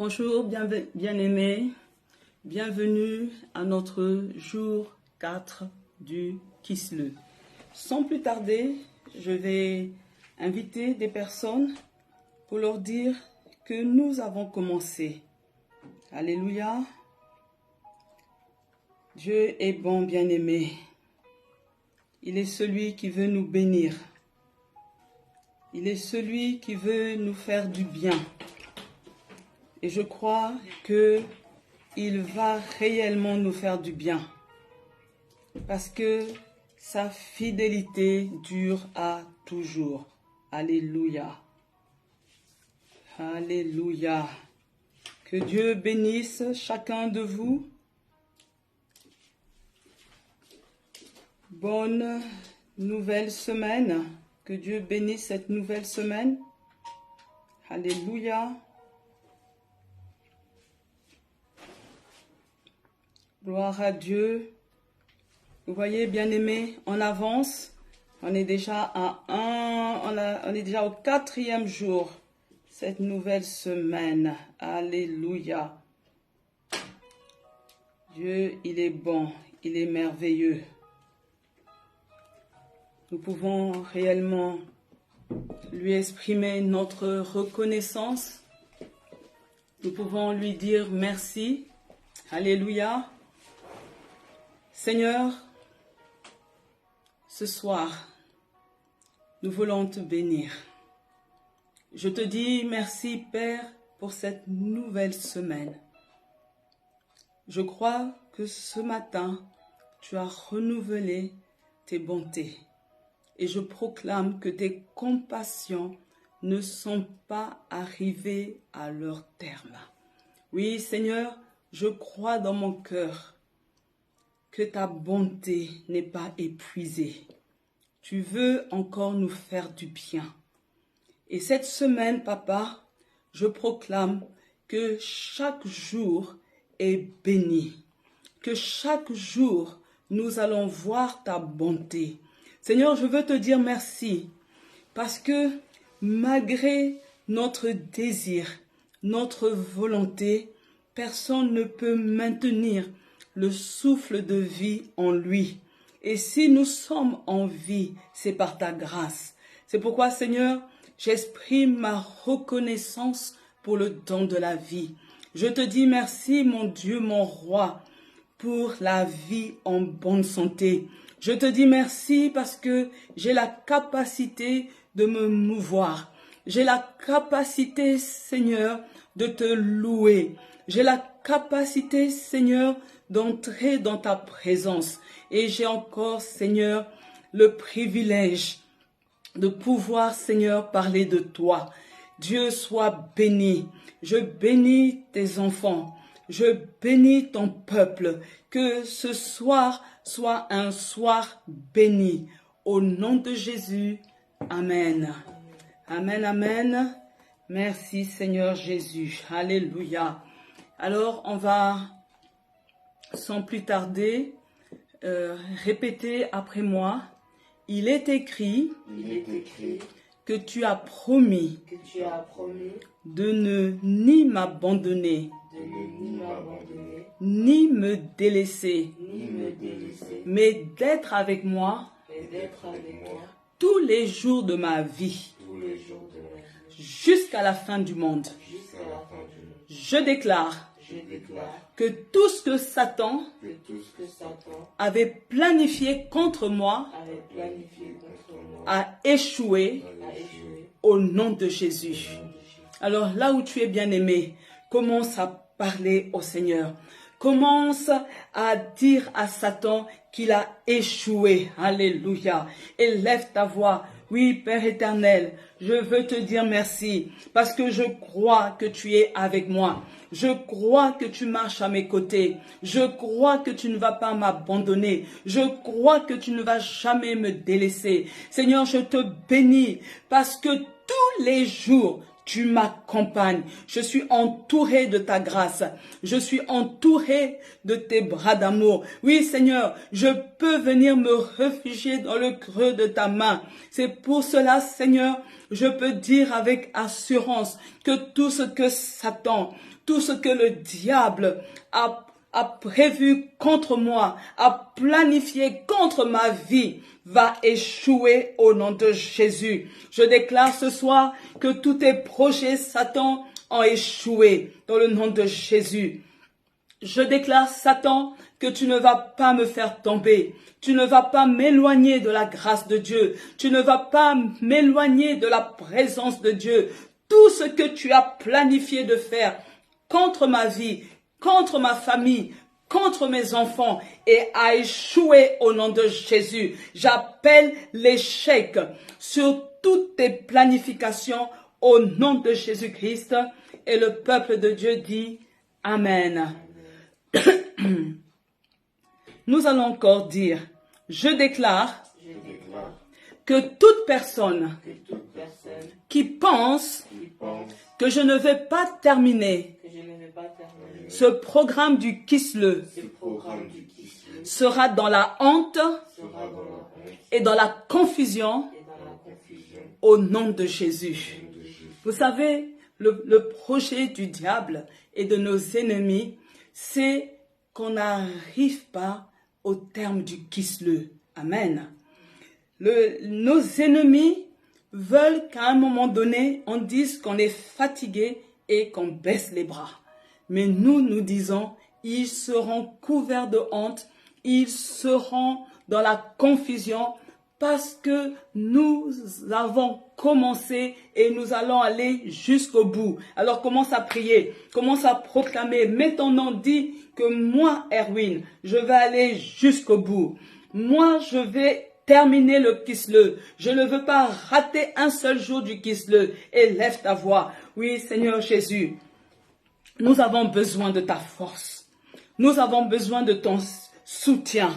Bonjour, bien-aimés, bienvenue à notre jour 4 du Kislev. Sans plus tarder, je vais inviter des personnes pour leur dire que nous avons commencé. Alléluia. Dieu est bon, bien-aimé. Il est celui qui veut nous bénir. Il est celui qui veut nous faire du bien. Et je crois qu'il va réellement nous faire du bien. Parce que sa fidélité dure à toujours. Alléluia. Alléluia. Que Dieu bénisse chacun de vous. Bonne nouvelle semaine. Que Dieu bénisse cette nouvelle semaine. Alléluia. Gloire à Dieu. Vous voyez, bien-aimés, on avance. On est déjà on est déjà au 4e jour cette nouvelle semaine. Alléluia. Dieu, il est bon, il est merveilleux. Nous pouvons réellement lui exprimer notre reconnaissance. Nous pouvons lui dire merci. Alléluia. Seigneur, ce soir, nous voulons te bénir. Je te dis merci, Père, pour cette nouvelle semaine. Je crois que ce matin, tu as renouvelé tes bontés. Et je proclame que tes compassions ne sont pas arrivées à leur terme. Oui, Seigneur, je crois dans mon cœur que ta bonté n'est pas épuisée. Tu veux encore nous faire du bien. Et cette semaine, Papa, je proclame que chaque jour est béni. Que chaque jour, nous allons voir ta bonté. Seigneur, je veux te dire merci parce que malgré notre désir, notre volonté, personne ne peut maintenir le souffle de vie en lui. Et si nous sommes en vie, c'est par ta grâce. C'est pourquoi, Seigneur, j'exprime ma reconnaissance pour le don de la vie. Je te dis merci, mon Dieu, mon roi, pour la vie en bonne santé. Je te dis merci parce que j'ai la capacité de me mouvoir. J'ai la capacité, Seigneur, de te louer. J'ai la capacité, Seigneur, d'entrer dans ta présence. Et j'ai encore, Seigneur, le privilège de pouvoir, Seigneur, parler de toi. Dieu soit béni. Je bénis tes enfants. Je bénis ton peuple. Que ce soir soit un soir béni. Au nom de Jésus. Amen. Amen, amen. Merci Seigneur Jésus. Alléluia. Alors, on va, sans plus tarder, répéter après moi. Il est écrit que tu as promis de ne ni m'abandonner, ni me délaisser, mais d'être avec moi tous les jours de ma vie, jusqu'à la fin du monde. Je déclare que tout ce que Satan avait planifié contre moi a échoué au nom de Jésus. Alors là où tu es bien-aimé, commence à parler au Seigneur. Commence à dire à Satan qu'il a échoué. Alléluia. Élève ta voix. Oui, Père éternel, je veux te dire merci parce que je crois que tu es avec moi. Je crois que tu marches à mes côtés. Je crois que tu ne vas pas m'abandonner. Je crois que tu ne vas jamais me délaisser. Seigneur, je te bénis parce que tous les jours, tu m'accompagnes. Je suis entouré de ta grâce. Je suis entouré de tes bras d'amour. Oui, Seigneur, je peux venir me réfugier dans le creux de ta main. C'est pour cela, Seigneur, je peux dire avec assurance que tout ce que Satan, tout ce que le diable a prévu contre moi, a planifié contre ma vie, va échouer au nom de Jésus. Je déclare ce soir que tous tes projets, Satan, ont échoué dans le nom de Jésus. Je déclare, Satan, que tu ne vas pas me faire tomber. Tu ne vas pas m'éloigner de la grâce de Dieu. Tu ne vas pas m'éloigner de la présence de Dieu. Tout ce que tu as planifié de faire contre ma vie, contre ma famille, contre mes enfants et a échoué au nom de Jésus. J'appelle l'échec sur toutes tes planifications au nom de Jésus-Christ. Et le peuple de Dieu dit Amen. Nous allons encore dire, je déclare que toute personne qui pense que je ne vais pas terminer ce programme du Kisle sera dans la honte et dans la confusion au nom de Jésus. Vous savez, le projet du diable et de nos ennemis, c'est qu'on n'arrive pas au terme du Kisle. Amen. Nos ennemis veulent qu'à un moment donné, on dise qu'on est fatigué et qu'on baisse les bras. Mais nous disons, ils seront couverts de honte, ils seront dans la confusion parce que nous avons commencé et nous allons aller jusqu'au bout. Alors commence à prier, commence à proclamer, mets ton nom, dis que moi, Erwin, je vais aller jusqu'au bout. Moi, je vais terminer le Kisle. Je ne veux pas rater un seul jour du Kisle. Et lève ta voix. Oui, Seigneur Jésus, nous avons besoin de ta force. Nous avons besoin de ton soutien.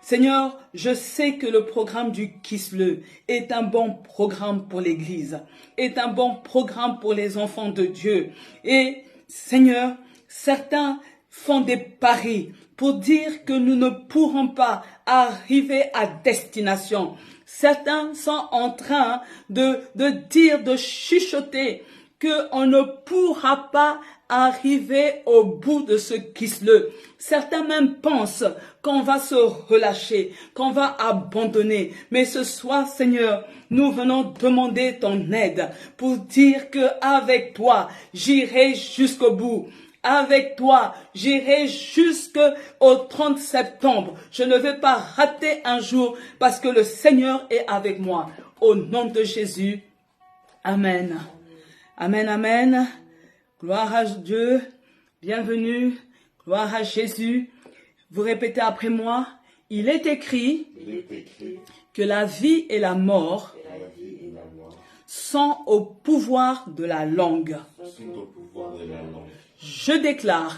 Seigneur, je sais que le programme du Kisle est un bon programme pour l'Église, est un bon programme pour les enfants de Dieu. Et Seigneur, certains font des paris pour dire que nous ne pourrons pas arriver à destination. Certains sont en train de dire, de chuchoter qu'on ne pourra pas arriver au bout de ce Kisle. Certains même pensent qu'on va se relâcher, qu'on va abandonner. Mais ce soir, Seigneur, nous venons demander ton aide pour dire que avec toi, j'irai jusqu'au bout. Avec toi, j'irai jusqu'au 30 septembre. Je ne vais pas rater un jour parce que le Seigneur est avec moi. Au nom de Jésus, Amen. Amen, amen. Gloire à Dieu. Bienvenue. Gloire à Jésus. Vous répétez après moi. Il est écrit que la vie et la mort sont au pouvoir de la langue. Je déclare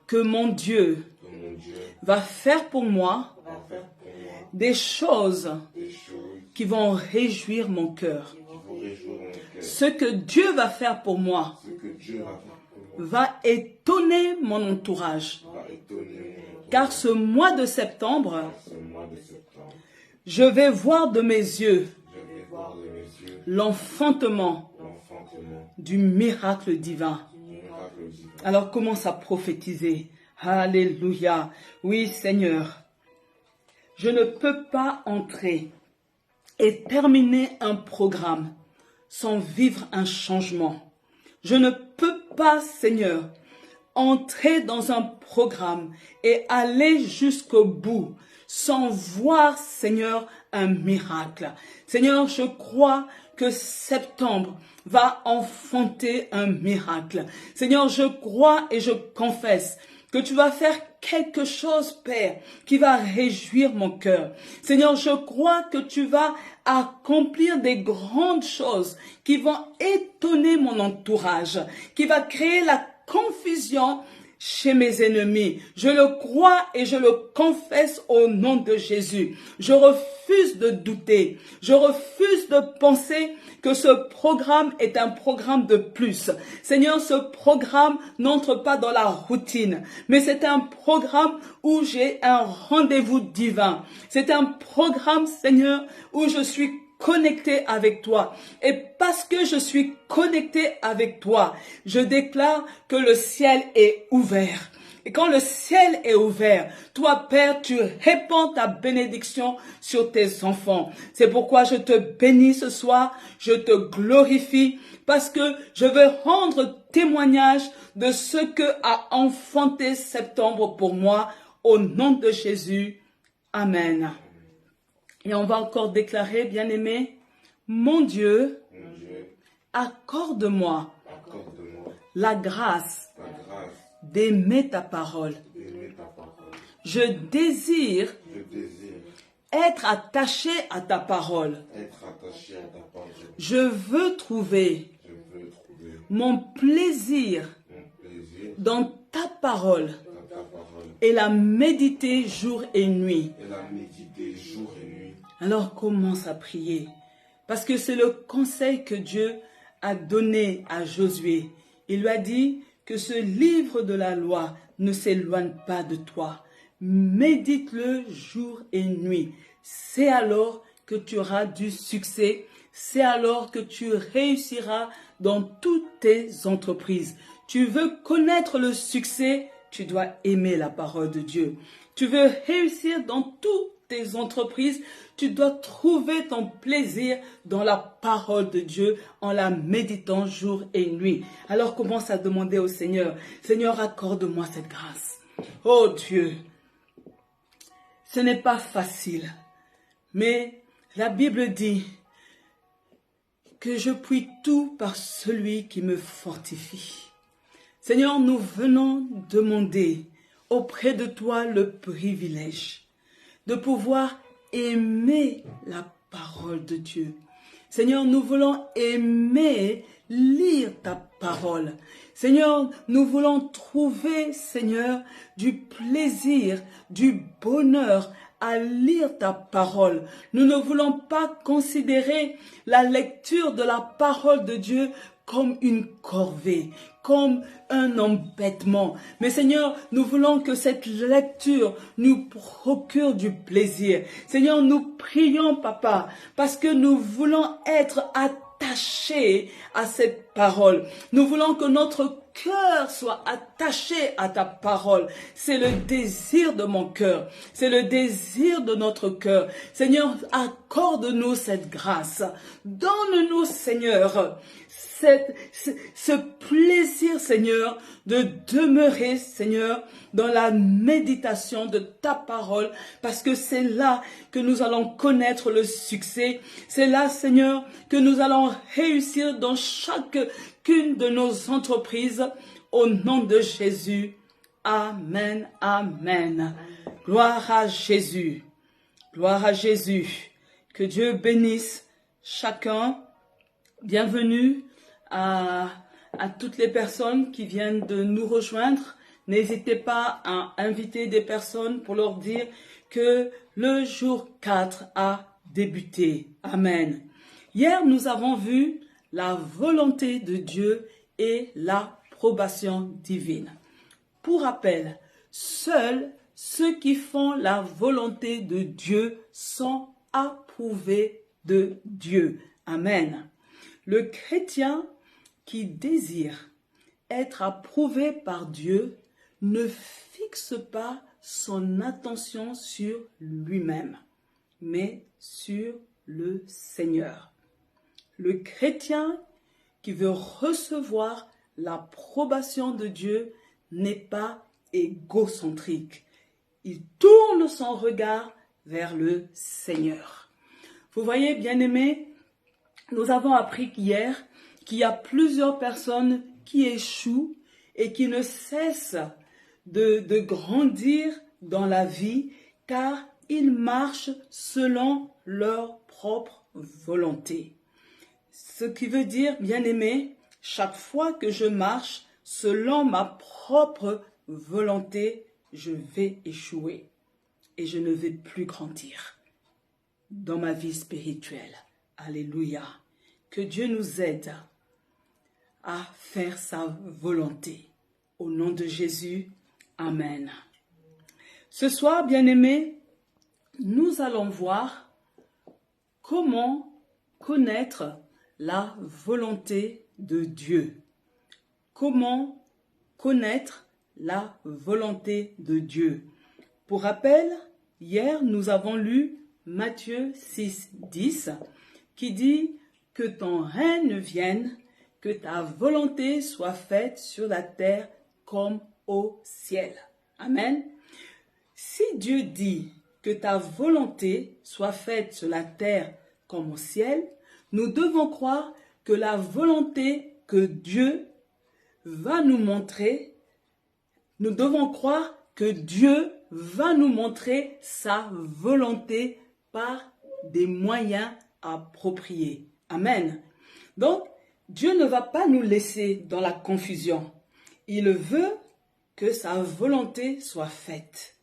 que mon Dieu va faire pour moi des choses qui vont réjouir mon cœur. Ce que Dieu va faire pour moi va étonner mon entourage. Car ce mois de septembre, je vais voir de mes yeux l'enfantement du miracle divin. Alors commence à prophétiser. Alléluia. Oui, Seigneur. Je ne peux pas entrer et terminer un programme sans vivre un changement. Je ne peux pas, Seigneur, entrer dans un programme et aller jusqu'au bout sans voir, Seigneur, un miracle. Seigneur, je crois que septembre va enfanter un miracle. Seigneur, je crois et je confesse que tu vas faire quelque chose, Père, qui va réjouir mon cœur. Seigneur, je crois que tu vas accomplir des grandes choses qui vont étonner mon entourage, qui va créer la confusion chez mes ennemis. Je le crois et je le confesse au nom de Jésus. Je refuse de douter. Je refuse de penser que ce programme est un programme de plus. Seigneur, ce programme n'entre pas dans la routine, mais c'est un programme où j'ai un rendez-vous divin. C'est un programme, Seigneur, où je suis connecté avec toi. Et parce que je suis connecté avec toi, je déclare que le ciel est ouvert. Et quand le ciel est ouvert, toi, Père, tu répands ta bénédiction sur tes enfants. C'est pourquoi je te bénis ce soir, je te glorifie, parce que je veux rendre témoignage de ce que a enfanté septembre pour moi, au nom de Jésus. Amen. Et on va encore déclarer, bien-aimé, mon Dieu, accorde-moi la grâce d'aimer ta parole. Je désire être attaché à ta parole. Je veux trouver mon plaisir dans ta parole et la méditer jour et nuit. Alors commence à prier, parce que c'est le conseil que Dieu a donné à Josué. Il lui a dit que ce livre de la loi ne s'éloigne pas de toi. Médite-le jour et nuit. C'est alors que tu auras du succès. C'est alors que tu réussiras dans toutes tes entreprises. Tu veux connaître le succès, tu dois aimer la parole de Dieu. Tu veux réussir dans toutes tes entreprises, tu dois trouver ton plaisir dans la parole de Dieu en la méditant jour et nuit. Alors commence à demander au Seigneur, Seigneur, accorde-moi cette grâce. Oh Dieu, ce n'est pas facile, mais la Bible dit que je puis tout par celui qui me fortifie. Seigneur, nous venons demander auprès de toi le privilège de pouvoir aimer la parole de Dieu. Seigneur, nous voulons aimer lire ta parole. Seigneur, nous voulons trouver, Seigneur, du plaisir, du bonheur à lire ta parole. Nous ne voulons pas considérer la lecture de la parole de Dieu comme une corvée, comme un embêtement. Mais Seigneur, nous voulons que cette lecture nous procure du plaisir. Seigneur, nous prions, Papa, parce que nous voulons être attachés à cette parole. Nous voulons que notre cœur soit attaché à ta parole. C'est le désir de mon cœur. C'est le désir de notre cœur. Seigneur, accorde-nous cette grâce. Donne-nous, Seigneur, ce plaisir, Seigneur, de demeurer, Seigneur, dans la méditation de ta parole, parce que c'est là que nous allons connaître le succès. C'est là, Seigneur, que nous allons réussir dans chacune de nos entreprises, au nom de Jésus. Amen, amen. Gloire à Jésus. Gloire à Jésus. Que Dieu bénisse chacun. Bienvenue à toutes les personnes qui viennent de nous rejoindre. N'hésitez pas à inviter des personnes pour leur dire que le jour 4 a débuté. Amen. Hier, nous avons vu la volonté de Dieu et l'approbation divine. Pour rappel, seuls ceux qui font la volonté de Dieu sont approuvés de Dieu. Amen. Le chrétien qui désire être approuvé par Dieu ne fixe pas son attention sur lui-même, mais sur le Seigneur. Le chrétien qui veut recevoir l'approbation de Dieu n'est pas égocentrique. Il tourne son regard vers le Seigneur. Vous voyez, bien-aimés, nous avons appris hier qu'il y a plusieurs personnes qui échouent et qui ne cessent de grandir dans la vie car ils marchent selon leur propre volonté. Ce qui veut dire, bien-aimé, chaque fois que je marche selon ma propre volonté, je vais échouer et je ne vais plus grandir dans ma vie spirituelle. Alléluia. Que Dieu nous aide à faire sa volonté. Au nom de Jésus, Amen. Ce soir, bien-aimés, nous allons voir comment connaître la volonté de Dieu. Comment connaître la volonté de Dieu. Pour rappel, hier, nous avons lu Matthieu 6, 10, qui dit « Que ton règne vienne, que ta volonté soit faite sur la terre comme au ciel. » Amen. Si Dieu dit que ta volonté soit faite sur la terre comme au ciel, nous devons croire que la volonté que Dieu va nous montrer, nous devons croire que Dieu va nous montrer sa volonté par des moyens appropriés. Amen. Donc, Dieu ne va pas nous laisser dans la confusion. Il veut que sa volonté soit faite.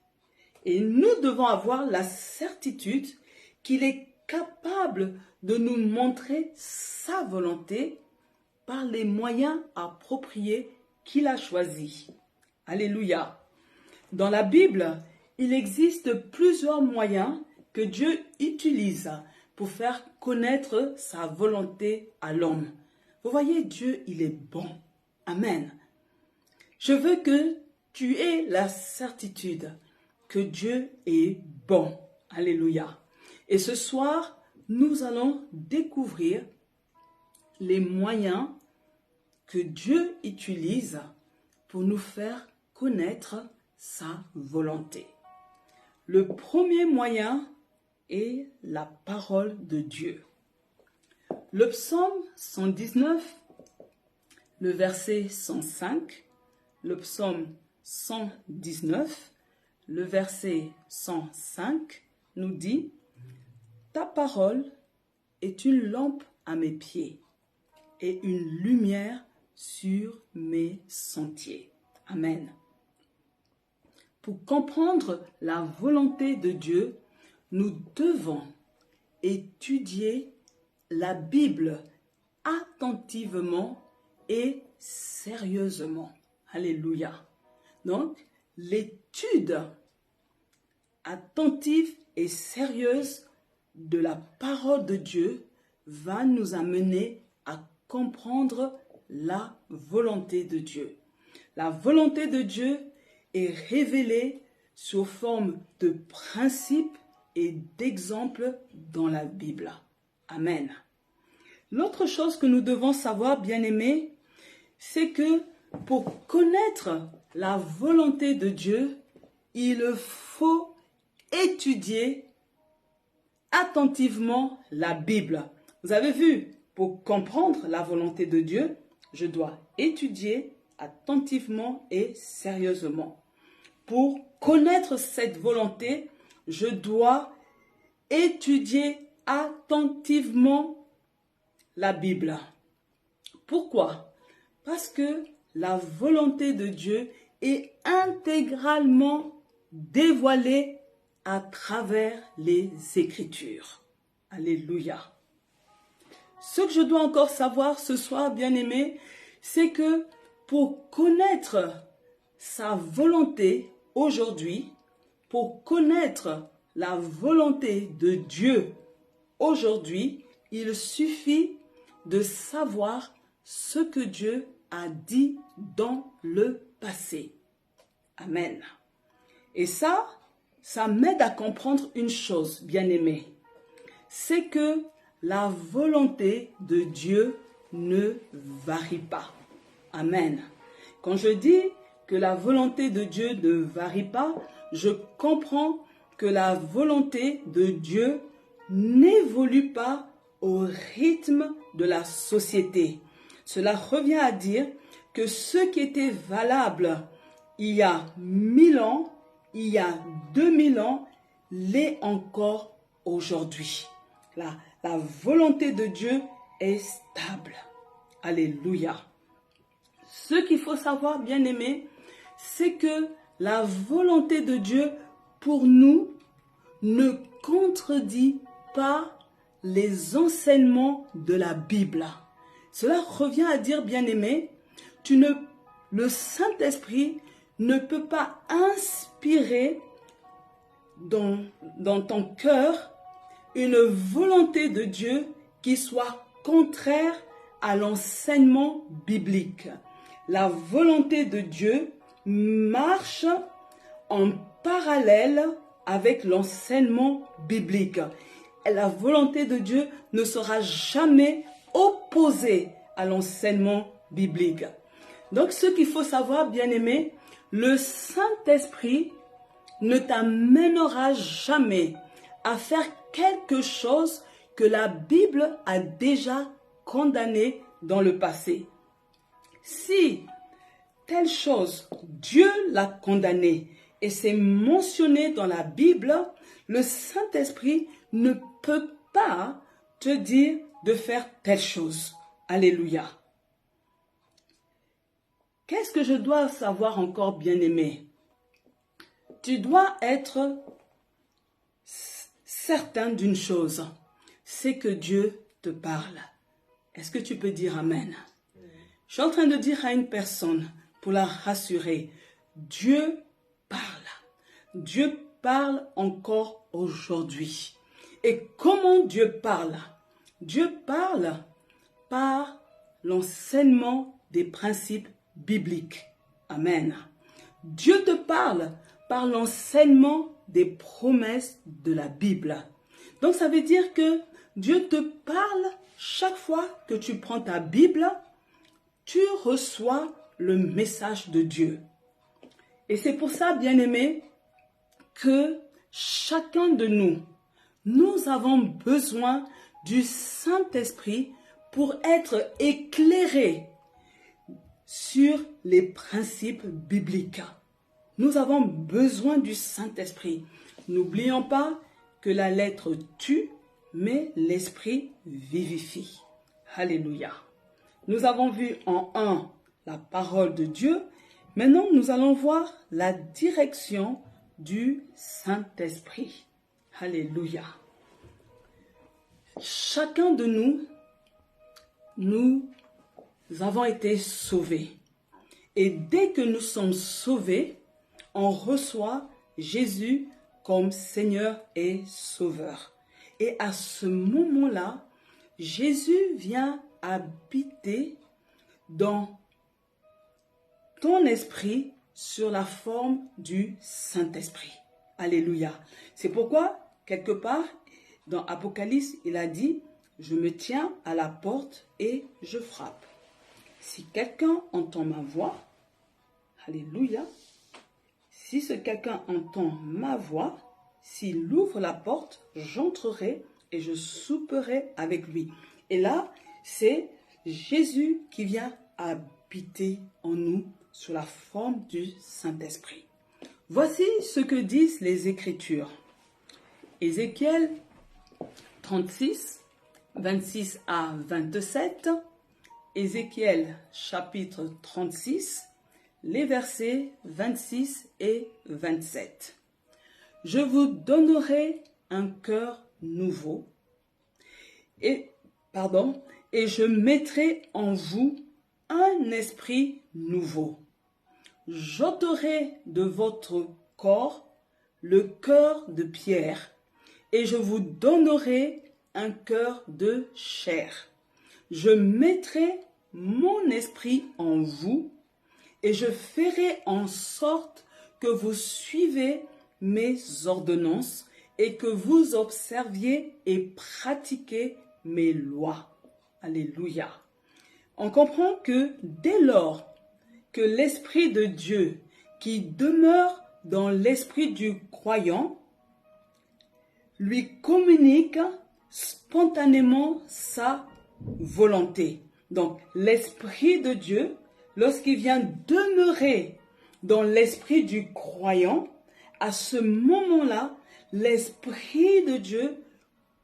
Et nous devons avoir la certitude qu'il est capable de nous montrer sa volonté par les moyens appropriés qu'il a choisis. Alléluia. Dans la Bible, il existe plusieurs moyens que Dieu utilise pour faire connaître sa volonté à l'homme. Vous voyez, Dieu, il est bon. Amen. Je veux que tu aies la certitude que Dieu est bon. Alléluia. Et ce soir, nous allons découvrir les moyens que Dieu utilise pour nous faire connaître sa volonté. Le premier moyen est la parole de Dieu. Le psaume 119, le verset 105, le psaume 119, le verset 105 nous dit « Ta parole est une lampe à mes pieds et une lumière sur mes sentiers. » Amen. Pour comprendre la volonté de Dieu, nous devons étudier la Bible attentivement et sérieusement. Alléluia. Donc, l'étude attentive et sérieuse de la parole de Dieu va nous amener à comprendre la volonté de Dieu. La volonté de Dieu est révélée sous forme de principes et d'exemples dans la Bible. Amen. L'autre chose que nous devons savoir, bien-aimés, c'est que pour connaître la volonté de Dieu, il faut étudier attentivement la Bible. Vous avez vu, pour comprendre la volonté de Dieu, je dois étudier attentivement et sérieusement. Pour connaître cette volonté, je dois étudier attentivement la Bible. Pourquoi? Parce que la volonté de Dieu est intégralement dévoilée à travers les Écritures. Alléluia. Ce que je dois encore savoir ce soir, bien-aimés, c'est que pour connaître sa volonté aujourd'hui, pour connaître la volonté de Dieu aujourd'hui, il suffit de savoir ce que Dieu a dit dans le passé. Amen. Et ça m'aide à comprendre une chose, bien-aimés. C'est que la volonté de Dieu ne varie pas. Amen. Quand je dis que la volonté de Dieu ne varie pas, je comprends que la volonté de Dieu n'évolue pas au rythme de la société. Cela revient à dire que ce qui était valable il y a 1000 ans, il y a 2000 ans, l'est encore aujourd'hui. La volonté de Dieu est stable. Alléluia. Ce qu'il faut savoir, bien-aimés, c'est que la volonté de Dieu pour nous ne contredit pas les enseignements de la Bible. Cela revient à dire, bien-aimé, le Saint-Esprit ne peut pas inspirer dans ton cœur une volonté de Dieu qui soit contraire à l'enseignement biblique. La volonté de Dieu marche en parallèle avec l'enseignement biblique. Et la volonté de Dieu ne sera jamais opposée à l'enseignement biblique. Donc, ce qu'il faut savoir, bien-aimé, le Saint-Esprit ne t'amènera jamais à faire quelque chose que la Bible a déjà condamné dans le passé. Si telle chose, Dieu l'a condamné et c'est mentionné dans la Bible, le Saint-Esprit ne peut pas te dire de faire telle chose. Alléluia. Qu'est-ce que je dois savoir encore, bien-aimé? Tu dois être certain d'une chose, c'est que Dieu te parle. Est-ce que tu peux dire Amen? Je suis en train de dire à une personne, pour la rassurer, Dieu parle. Dieu parle encore aujourd'hui. Et comment Dieu parle? Dieu parle par l'enseignement des principes bibliques. Amen. Dieu te parle par l'enseignement des promesses de la Bible. Donc ça veut dire que Dieu te parle chaque fois que tu prends ta Bible, tu reçois le message de Dieu. Et c'est pour ça, bien-aimé, que chacun de nous avons besoin du Saint-Esprit pour être éclairés sur les principes bibliques. Nous avons besoin du Saint-Esprit. N'oublions pas que la lettre tue, mais l'Esprit vivifie. Alléluia. Nous avons vu en 1 la parole de Dieu. Maintenant, nous allons voir la direction du Saint-Esprit. Alléluia. Chacun de nous avons été sauvés. Et dès que nous sommes sauvés, on reçoit Jésus comme Seigneur et Sauveur. Et à ce moment-là, Jésus vient habiter dans ton esprit sur la forme du Saint-Esprit. Alléluia. C'est pourquoi, quelque part, dans Apocalypse, il a dit, je me tiens à la porte et je frappe. Si quelqu'un entend ma voix, alléluia, si ce quelqu'un entend ma voix, s'il ouvre la porte, j'entrerai et je souperai avec lui. Et là, c'est Jésus qui vient habiter en nous sous la forme du Saint-Esprit. Voici ce que disent les Écritures. Ézéchiel 36, 26 à 27, Ézéchiel chapitre 36, les versets 26 et 27. Je vous donnerai un cœur nouveau et je mettrai en vous un esprit nouveau. J'ôterai de votre corps le cœur de pierre et je vous donnerai un cœur de chair. Je mettrai mon esprit en vous et je ferai en sorte que vous suivez mes ordonnances et que vous observiez et pratiquiez mes lois. Alléluia. On comprend que dès lors que l'Esprit de Dieu qui demeure dans l'esprit du croyant lui communique spontanément sa volonté. Donc l'Esprit de Dieu, lorsqu'il vient demeurer dans l'esprit du croyant, à ce moment-là, l'Esprit de Dieu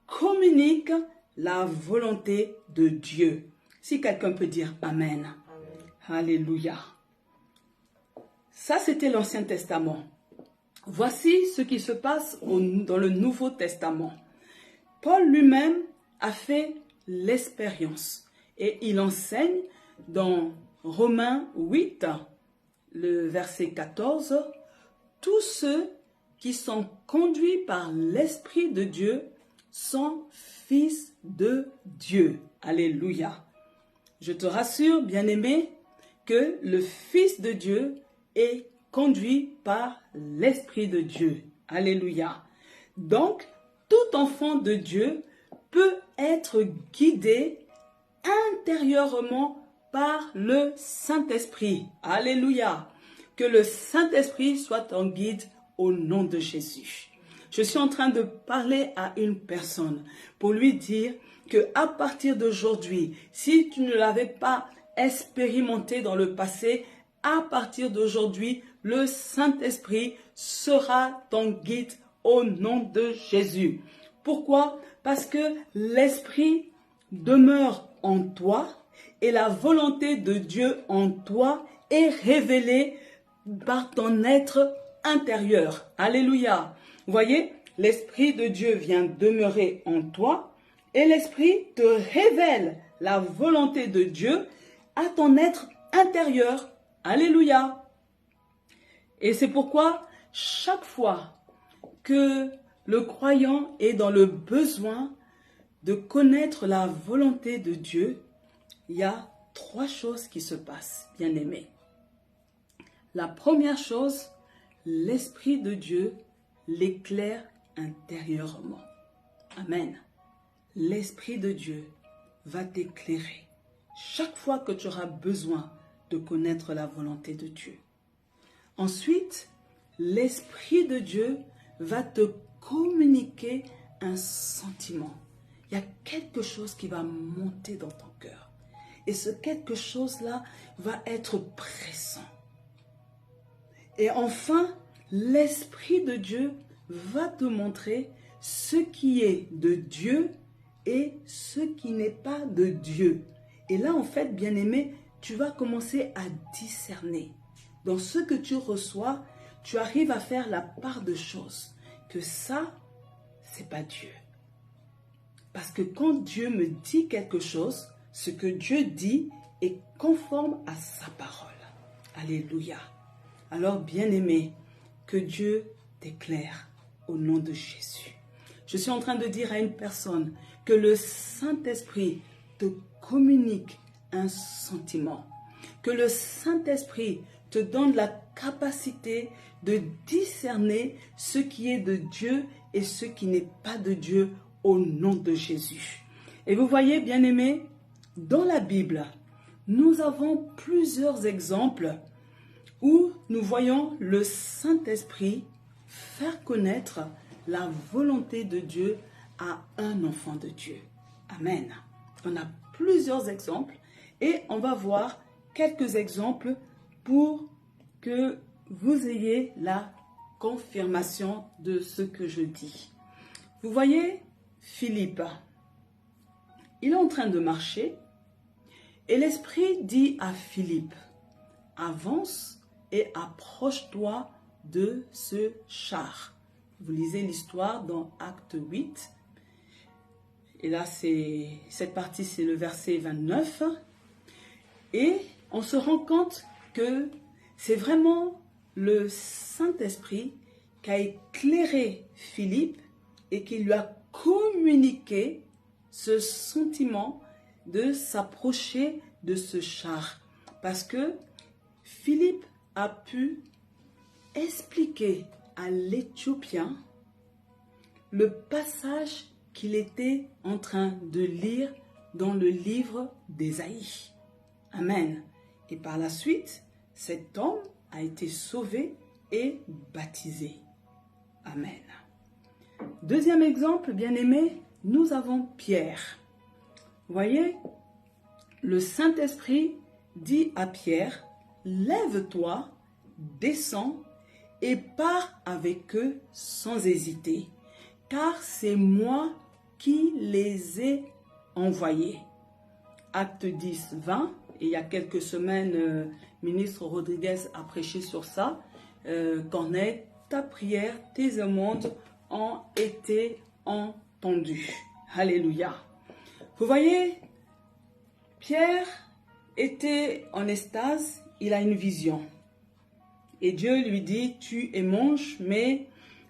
communique la volonté de Dieu. Si quelqu'un peut dire Amen. Amen. Alléluia. Ça, c'était l'Ancien Testament. Voici ce qui se passe dans le Nouveau Testament. Paul lui-même a fait l'expérience et il enseigne dans Romains 8, le verset 14, « Tous ceux qui sont conduits par l'Esprit de Dieu sont fils de Dieu. » Alléluia. Je te rassure, bien-aimé, que le Fils de Dieu est conduit par l'Esprit de Dieu. Alléluia. Donc, tout enfant de Dieu peut être guidé intérieurement par le Saint-Esprit. Alléluia. Que le Saint-Esprit soit ton guide au nom de Jésus. Je suis en train de parler à une personne pour lui dire que à partir d'aujourd'hui, si tu ne l'avais pas expérimenté dans le passé, à partir d'aujourd'hui, le Saint-Esprit sera ton guide au nom de Jésus. Pourquoi? Parce que l'Esprit demeure en toi et la volonté de Dieu en toi est révélée par ton être intérieur. Alléluia. Vous voyez, l'Esprit de Dieu vient demeurer en toi et l'Esprit te révèle la volonté de Dieu à ton être intérieur. Alléluia. Et c'est pourquoi chaque fois que le croyant est dans le besoin de connaître la volonté de Dieu, il y a 3 choses qui se passent, bien-aimés. La première chose, l'Esprit de Dieu l'éclaire intérieurement. Amen. L'Esprit de Dieu va t'éclairer chaque fois que tu auras besoin de connaître la volonté de Dieu. Ensuite, l'Esprit de Dieu va te communiquer un sentiment. Il y a quelque chose qui va monter dans ton cœur. Et ce quelque chose-là va être pressant. Et enfin, l'Esprit de Dieu va te montrer ce qui est de Dieu et ce qui n'est pas de Dieu. Et là, en fait, bien-aimé, tu vas commencer à discerner. Dans ce que tu reçois, tu arrives à faire la part de choses. Que ça, c'est pas Dieu. Parce que quand Dieu me dit quelque chose, ce que Dieu dit est conforme à sa parole. Alléluia. Alors, bien-aimé, que Dieu t'éclaire au nom de Jésus. Je suis en train de dire à une personne que le Saint-Esprit te communique un sentiment. Que le Saint-Esprit te donne la capacité de discerner ce qui est de Dieu et ce qui n'est pas de Dieu au nom de Jésus. Et vous voyez, bien-aimés, dans la Bible, nous avons plusieurs exemples où nous voyons le Saint-Esprit faire connaître la volonté de Dieu à un enfant de Dieu. Amen. On a plusieurs exemples et on va voir quelques exemples pour que vous ayez la confirmation de ce que je dis. Vous voyez Philippe, il est en train de marcher et l'Esprit dit à Philippe, avance et approche-toi de ce char. Vous lisez l'histoire dans Acte 8. Et là, cette partie, c'est le verset 29. Et on se rend compte que c'est vraiment le Saint-Esprit qui a éclairé Philippe et qui lui a communiqué ce sentiment de s'approcher de ce char. Parce que Philippe a pu expliquer à l'Éthiopien le passage qu'il était en train de lire dans le livre d'Ésaïe. Amen. Et par la suite, cet homme a été sauvé et baptisé. Amen. Deuxième exemple, bien-aimé, nous avons Pierre. Vous voyez, le Saint-Esprit dit à Pierre, lève-toi, descends et pars avec eux sans hésiter, car c'est moi qui les ai envoyés. Acte 10, 20 Et il y a quelques semaines, ministre Rodriguez a prêché sur ça. Corneille, ta prière, tes demandes ont été entendues. Alléluia. Vous voyez, Pierre était en extase, il a une vision. Et Dieu lui dit, tue et mange, mais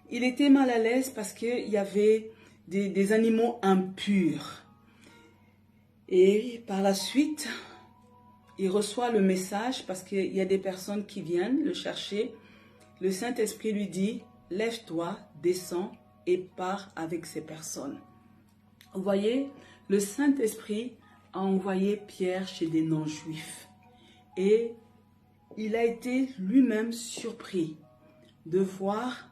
il était mal à l'aise parce qu'il y avait des animaux impurs. Et par la suite, il reçoit le message parce qu'il y a des personnes qui viennent le chercher. Le Saint-Esprit lui dit, lève-toi, descends et pars avec ces personnes. Vous voyez, le Saint-Esprit a envoyé Pierre chez des non-juifs. Et il a été lui-même surpris de voir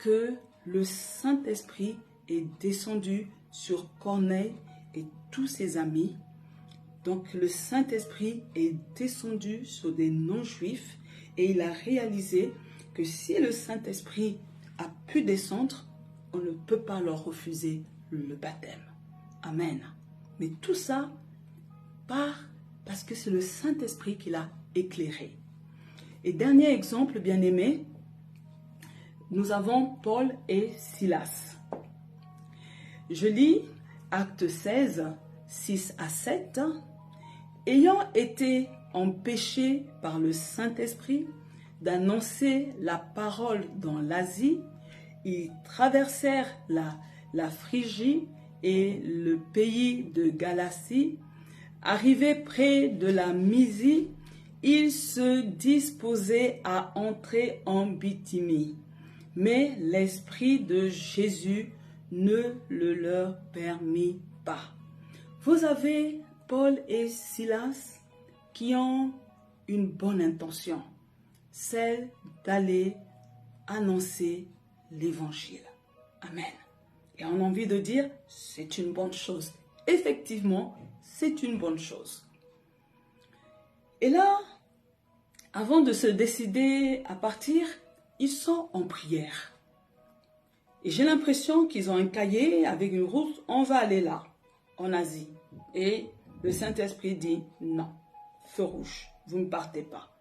que le Saint-Esprit est descendu sur Corneille et tous ses amis. Donc le Saint-Esprit est descendu sur des non-juifs et il a réalisé que si le Saint-Esprit a pu descendre, on ne peut pas leur refuser le baptême. Amen. Mais tout ça part parce que c'est le Saint-Esprit qui l'a éclairé. Et dernier exemple, bien-aimé, nous avons Paul et Silas. Je lis Actes 16, 6 à 7. Ayant été empêchés par le Saint-Esprit d'annoncer la parole dans l'Asie, ils traversèrent la Phrygie et le pays de Galatie. Arrivés près de la Mysie, ils se disposaient à entrer en Bithynie. Mais l'Esprit de Jésus ne le leur permit pas. Vous avez Paul et Silas qui ont une bonne intention, celle d'aller annoncer l'Évangile. Amen. Et on a envie de dire, c'est une bonne chose. Effectivement, c'est une bonne chose. Et là, avant de se décider à partir, ils sont en prière. Et j'ai l'impression qu'ils ont un cahier avec une route, on va aller là, en Asie. Et le Saint-Esprit dit, non, feu rouge, vous ne partez pas.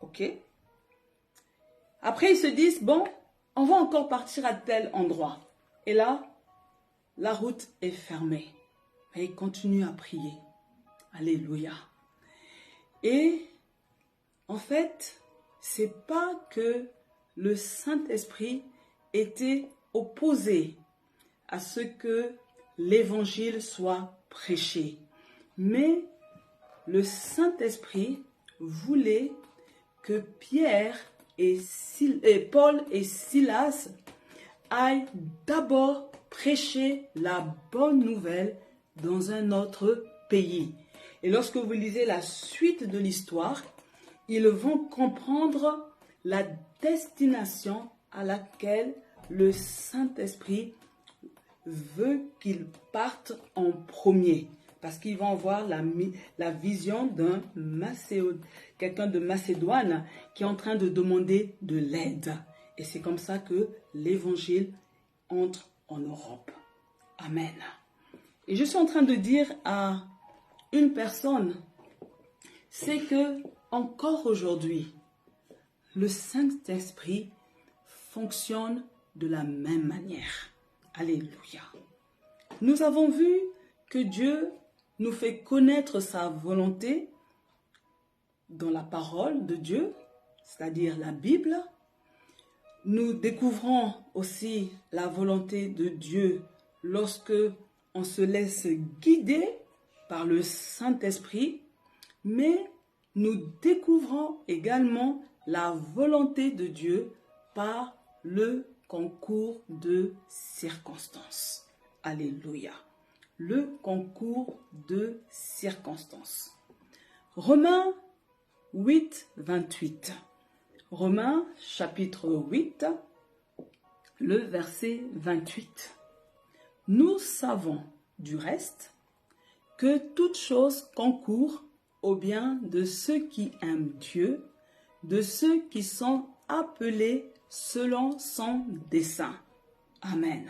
Ok? Après, ils se disent, bon, on va encore partir à tel endroit. Et là, la route est fermée. Mais ils continuent à prier. Alléluia. Et en fait, c'est pas que le Saint-Esprit était opposé à ce que l'évangile soit prêché. Mais le Saint-Esprit voulait que Pierre et Paul et Silas aillent d'abord prêcher la bonne nouvelle dans un autre pays. Et lorsque vous lisez la suite de l'histoire, ils vont comprendre la destination à laquelle le Saint-Esprit veut qu'ils partent en premier. Parce qu'ils vont avoir la vision d'un quelqu'un de Macédoine qui est en train de demander de l'aide. Et c'est comme ça que l'évangile entre en Europe. Amen. Et je suis en train de dire à une personne, c'est que encore aujourd'hui, le Saint-Esprit fonctionne de la même manière. Alléluia. Nous avons vu que Dieu nous fait connaître sa volonté dans la parole de Dieu, c'est-à-dire la Bible. Nous découvrons aussi la volonté de Dieu lorsque on se laisse guider par le Saint-Esprit, mais nous découvrons également la volonté de Dieu par le concours de circonstances. Alléluia. Le concours de circonstances. Romains 8, 28. Romains chapitre 8, le verset 28. Nous savons du reste que toute chose concourt au bien de ceux qui aiment Dieu, de ceux qui sont appelés selon son dessein. Amen.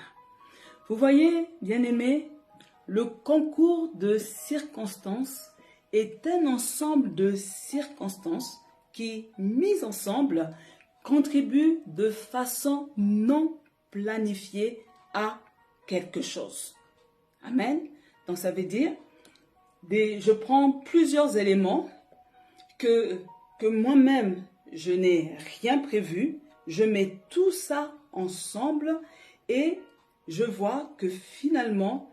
Vous voyez, bien-aimés, le concours de circonstances est un ensemble de circonstances qui, mises ensemble, contribuent de façon non planifiée à quelque chose. Amen. Donc ça veut dire, je prends plusieurs éléments que moi-même, je n'ai rien prévu, je mets tout ça ensemble et je vois que finalement,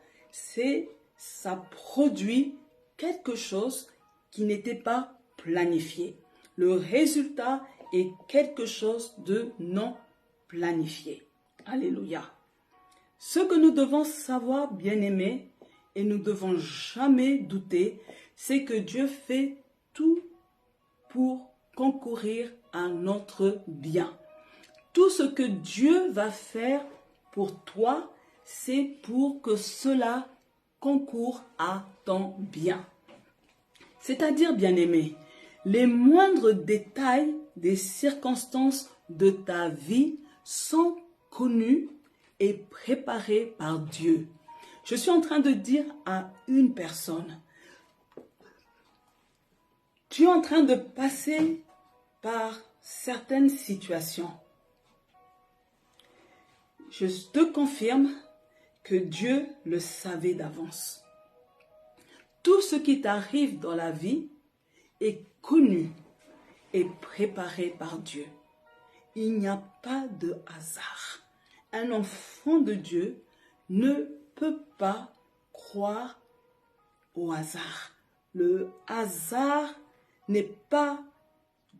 ça produit quelque chose qui n'était pas planifié. Le résultat est quelque chose de non planifié. Alléluia. Ce que nous devons savoir, bien-aimés, et nous ne devons jamais douter, c'est que Dieu fait tout pour concourir à notre bien. Tout ce que Dieu va faire pour toi, c'est pour que cela concourt à ton bien. C'est-à-dire, bien-aimé, les moindres détails des circonstances de ta vie sont connus et préparés par Dieu. Je suis en train de dire à une personne, tu es en train de passer par certaines situations. Je te confirme que Dieu le savait d'avance. Tout ce qui t'arrive dans la vie est connu et préparé par Dieu. Il n'y a pas de hasard. Un enfant de Dieu ne peut pas croire au hasard. Le hasard n'est pas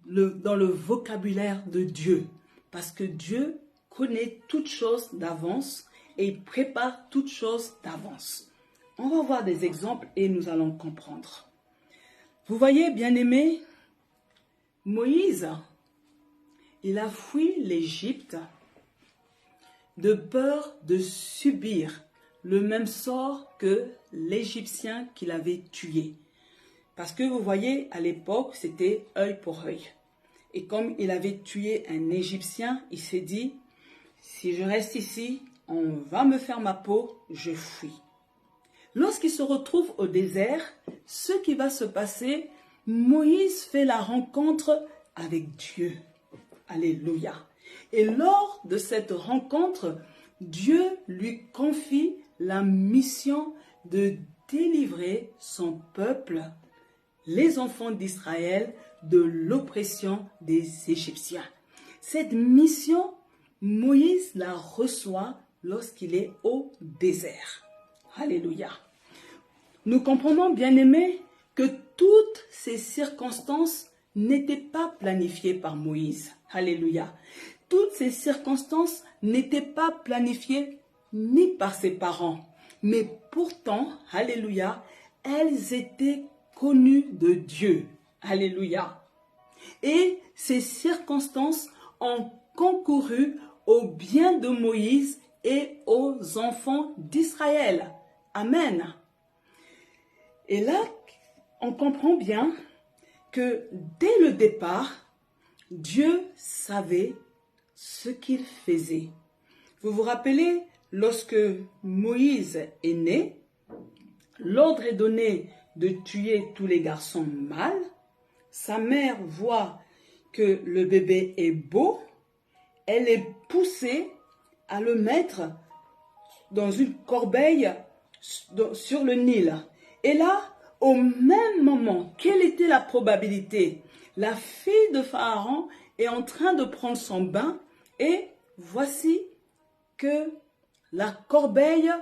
dans le vocabulaire de Dieu, parce que Dieu connaît toutes choses d'avance et il prépare toutes choses d'avance. On va voir des exemples et nous allons comprendre. Vous voyez, bien-aimés, Moïse, il a fui l'Égypte de peur de subir le même sort que l'Égyptien qu'il avait tué. Parce que vous voyez, à l'époque, c'était œil pour œil. Et comme il avait tué un Égyptien, il s'est dit, si je reste ici, on va me faire ma peau, je fuis. Lorsqu'il se retrouve au désert, ce qui va se passer, Moïse fait la rencontre avec Dieu. Alléluia. Et lors de cette rencontre, Dieu lui confie la mission de délivrer son peuple, les enfants d'Israël, de l'oppression des Égyptiens. Cette mission, Moïse la reçoit lorsqu'il est au désert. Alléluia. Nous comprenons, bien-aimés, que toutes ces circonstances n'étaient pas planifiées par Moïse. Alléluia. Toutes ces circonstances n'étaient pas planifiées ni par ses parents, mais pourtant, alléluia, elles étaient connues de Dieu. Alléluia. Et ces circonstances ont concouru au bien de Moïse et aux enfants d'Israël. Amen. Et là, on comprend bien que dès le départ, Dieu savait ce qu'il faisait. Vous vous rappelez, lorsque Moïse est né, l'ordre est donné de tuer tous les garçons mâles. Sa mère voit que le bébé est beau. Elle est poussée à le mettre dans une corbeille sur le Nil. Et là, au même moment, quelle était la probabilité? La fille de Pharaon est en train de prendre son bain et voici que la corbeille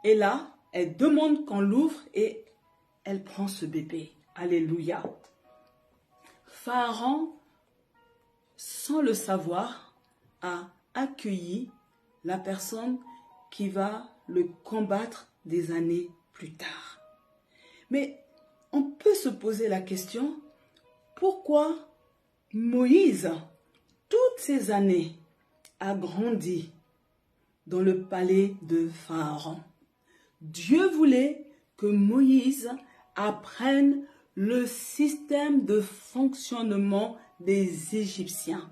est là. Elle demande qu'on l'ouvre et elle prend ce bébé. Alléluia. Pharaon, sans le savoir, a accueilli la personne qui va le combattre des années plus tard. Mais on peut se poser la question, pourquoi Moïse, toutes ces années, a grandi dans le palais de Pharaon? Dieu voulait que Moïse apprenne le système de fonctionnement des Égyptiens,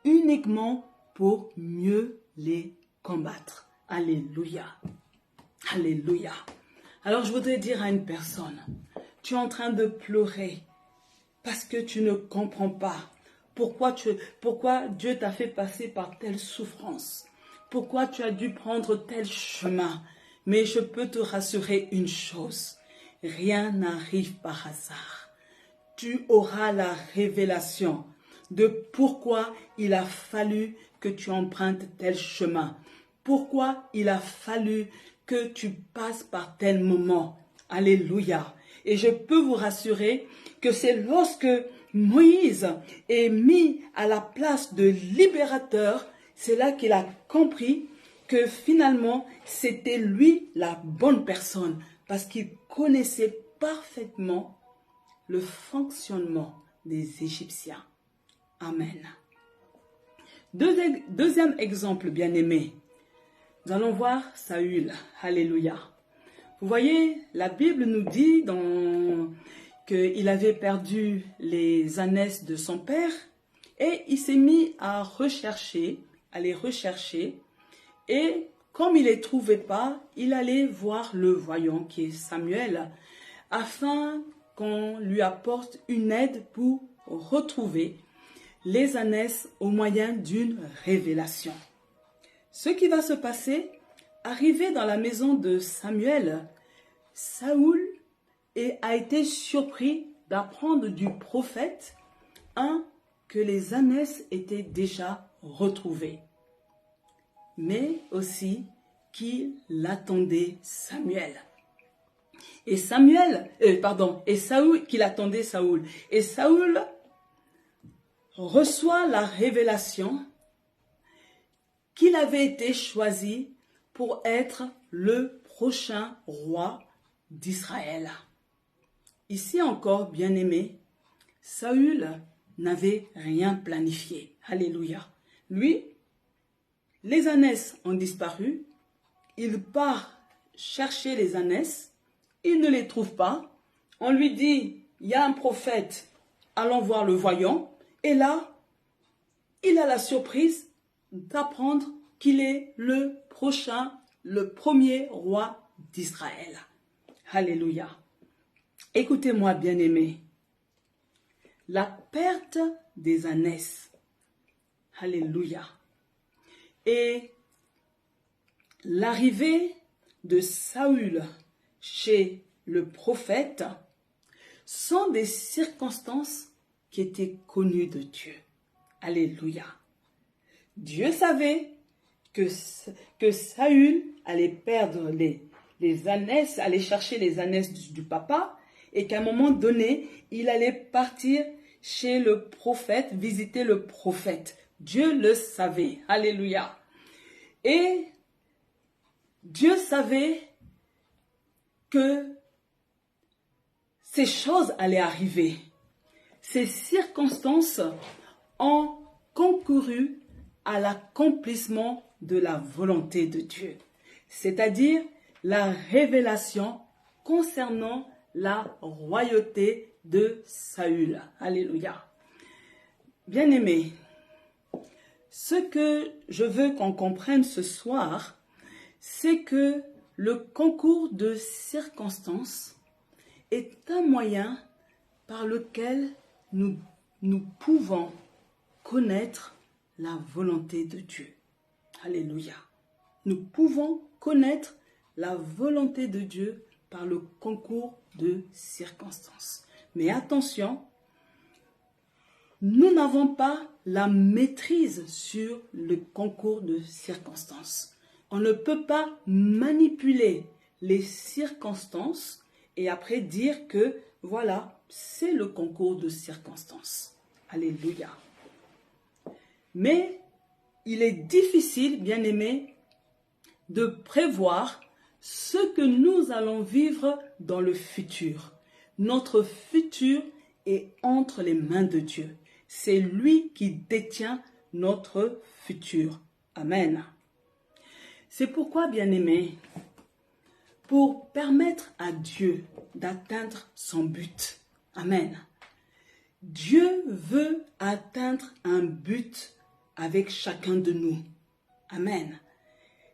uniquement pour mieux les combattre. Alléluia. Alléluia. Alors je voudrais dire à une personne, tu es en train de pleurer parce que tu ne comprends pas pourquoi Dieu t'a fait passer par telle souffrance, pourquoi tu as dû prendre tel chemin. Mais je peux te rassurer une chose, rien n'arrive par hasard. Tu auras la révélation de pourquoi il a fallu que tu empruntes tel chemin, pourquoi il a fallu que tu passes par tel moment. Alléluia. Et je peux vous rassurer que c'est lorsque Moïse est mis à la place de libérateur, c'est là qu'il a compris que finalement c'était lui la bonne personne parce qu'il connaissait parfaitement le fonctionnement des Égyptiens. Amen. Deuxième exemple, bien-aimé. Nous allons voir Saül. Alléluia. Vous voyez, la Bible nous dit qu'il avait perdu les ânesses de son père et il s'est mis à les rechercher. Et comme il ne les trouvait pas, il allait voir le voyant qui est Samuel afin qu'on lui apporte une aide pour retrouver les ânesses au moyen d'une révélation. Ce qui va se passer, arrivé dans la maison de Samuel, Saül a été surpris d'apprendre du prophète que les ânesses étaient déjà retrouvées, mais aussi qu'il attendait Samuel. Et Saül qu'il attendait Saül. Et Saül reçoit la révélation qu'il avait été choisi pour être le prochain roi d'Israël. Ici encore, bien-aimé, Saül n'avait rien planifié. Alléluia. Lui, les ânesses ont disparu. Il part chercher les ânesses. Il ne les trouve pas. On lui dit, il y a un prophète, allons voir le voyant. Et là, il a la surprise d'apprendre qu'il est le premier roi d'Israël. Alléluia. Écoutez-moi, bien-aimés. La perte des ânesses. Alléluia. Et l'arrivée de Saül chez le prophète sont des circonstances qui étaient connues de Dieu. Alléluia. Dieu savait que Saül allait perdre les ânesses, allait chercher les ânesses du papa, et qu'à un moment donné, il allait partir chez le prophète, visiter le prophète. Dieu le savait. Alléluia. Et Dieu savait que ces choses allaient arriver. Ces circonstances ont concouru à l'accomplissement de la volonté de Dieu, c'est-à-dire la révélation concernant la royauté de Saül. Alléluia. Bien-aimés, ce que je veux qu'on comprenne ce soir, c'est que le concours de circonstances est un moyen par lequel nous pouvons connaître la volonté de Dieu. Alléluia. Nous pouvons connaître la volonté de Dieu par le concours de circonstances. Mais attention, nous n'avons pas la maîtrise sur le concours de circonstances. On ne peut pas manipuler les circonstances et après dire que voilà, c'est le concours de circonstances. Alléluia. Mais il est difficile, bien-aimés, de prévoir ce que nous allons vivre dans le futur. Notre futur est entre les mains de Dieu. C'est lui qui détient notre futur. Amen. C'est pourquoi, bien-aimés, pour permettre à Dieu d'atteindre son but. Amen. Dieu veut atteindre un but avec chacun de nous. Amen.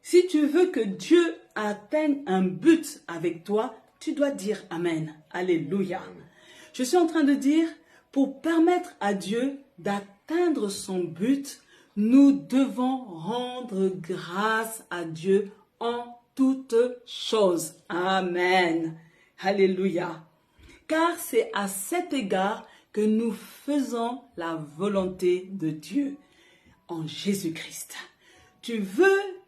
Si tu veux que Dieu atteigne un but avec toi, tu dois dire Amen. Alléluia. Je suis en train de dire, pour permettre à Dieu d'atteindre son but, nous devons rendre grâce à Dieu en toutes choses. Amen. Alléluia. Car c'est à cet égard que nous faisons la volonté de Dieu en Jésus-Christ. Tu veux